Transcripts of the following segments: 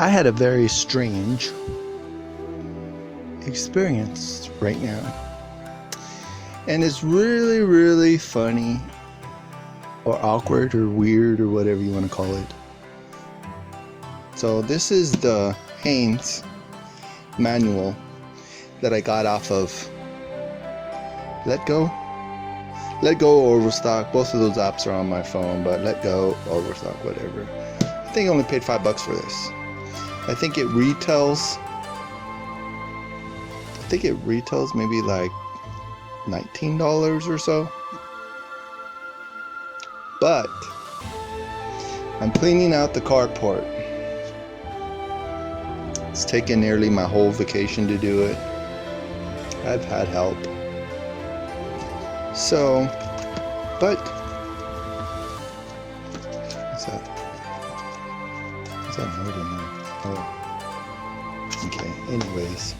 I had a very strange experience right now, and it's really funny or awkward or weird or whatever you want to call it. So this is the Haynes manual that I got off of Let Go or Overstock. Both of those apps are on my phone, but Let Go, Overstock, whatever. I think I only paid $5 for this. I think it retails maybe like $19 or so. But I'm cleaning out the carport. It's taken nearly my whole vacation to do it. I've had help. So, but what's that? What's that note in there? Oh, okay. Anyways,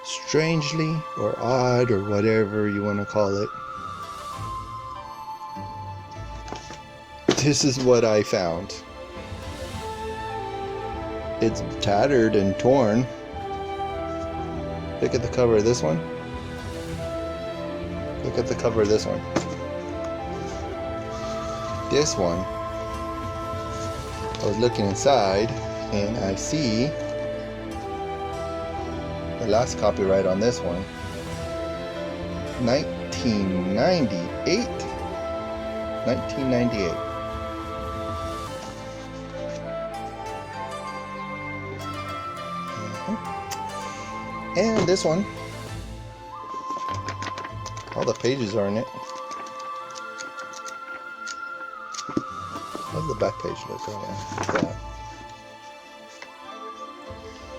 strangely or odd or whatever you want to call it, this is what I found. It's tattered and torn. Look at the cover of this one. Look at the cover of this one. This one, I was looking inside and I see the last copyright on this one, 1998. 1998. And this one, all the pages are in it. How's the back page look? Oh, yeah.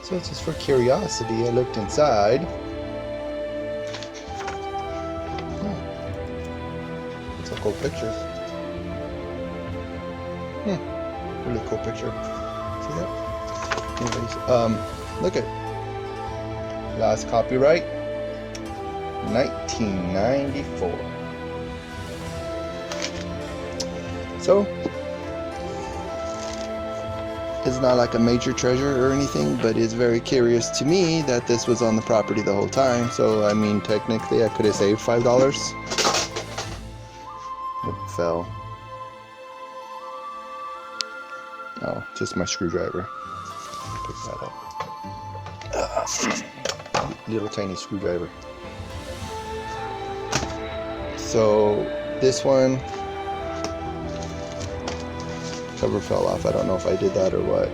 So it's just for curiosity. I looked inside. It's a cool picture. Really cool picture. See that? Anyways, look at last copyright, 1994. So it's not like a major treasure or anything, but it's very curious to me that this was on the property the whole time. So I mean, technically I could have saved $5. It fell. Oh, just my screwdriver. Pick that up. Little tiny screwdriver. So this one, cover fell off. I don't know if I did that or what.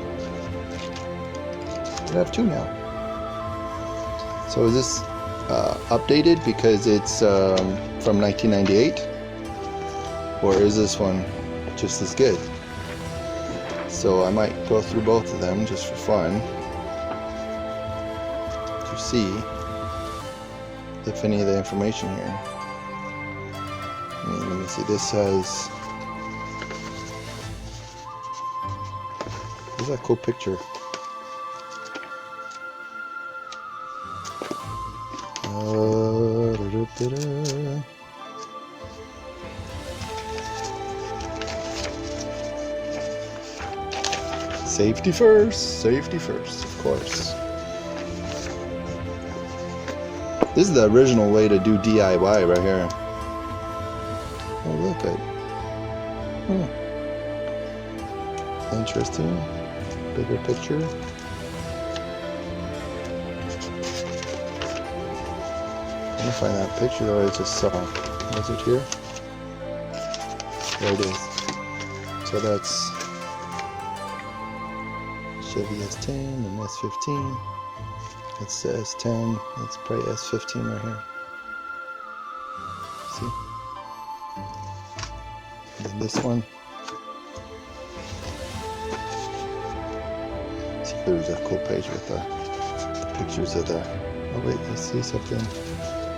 I have two now. So is this updated because it's from 1998, or is this one just as good? So I might go through both of them just for fun to see if any of the information here. Let me see. This says, this is a cool picture. Safety first, of course. This is the original way to do DIY right here. Oh, look at it. Interesting. Bigger picture. I'm gonna find that picture that I just saw. Was it here? There it is. So that's Chevy S10 and S15. That's the S10. That's probably S15 right here. See? And then this one. See, there's a cool page with the pictures of the. Oh wait, I see something.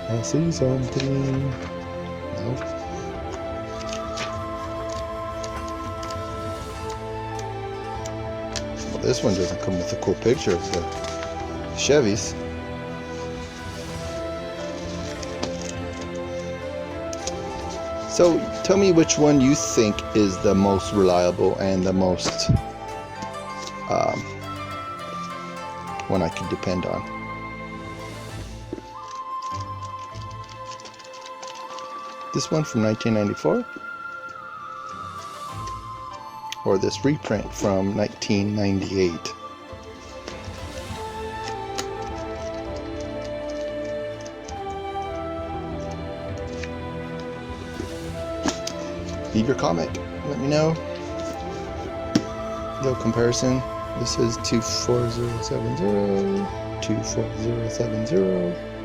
I see something. Nope. Well, this one doesn't come with a cool picture of the Chevys. So tell me which one you think is the most reliable and the most one I can depend on. This one from 1994, or this reprint from 1998. Leave your comment, let me know. No comparison. This is 24070, 24070.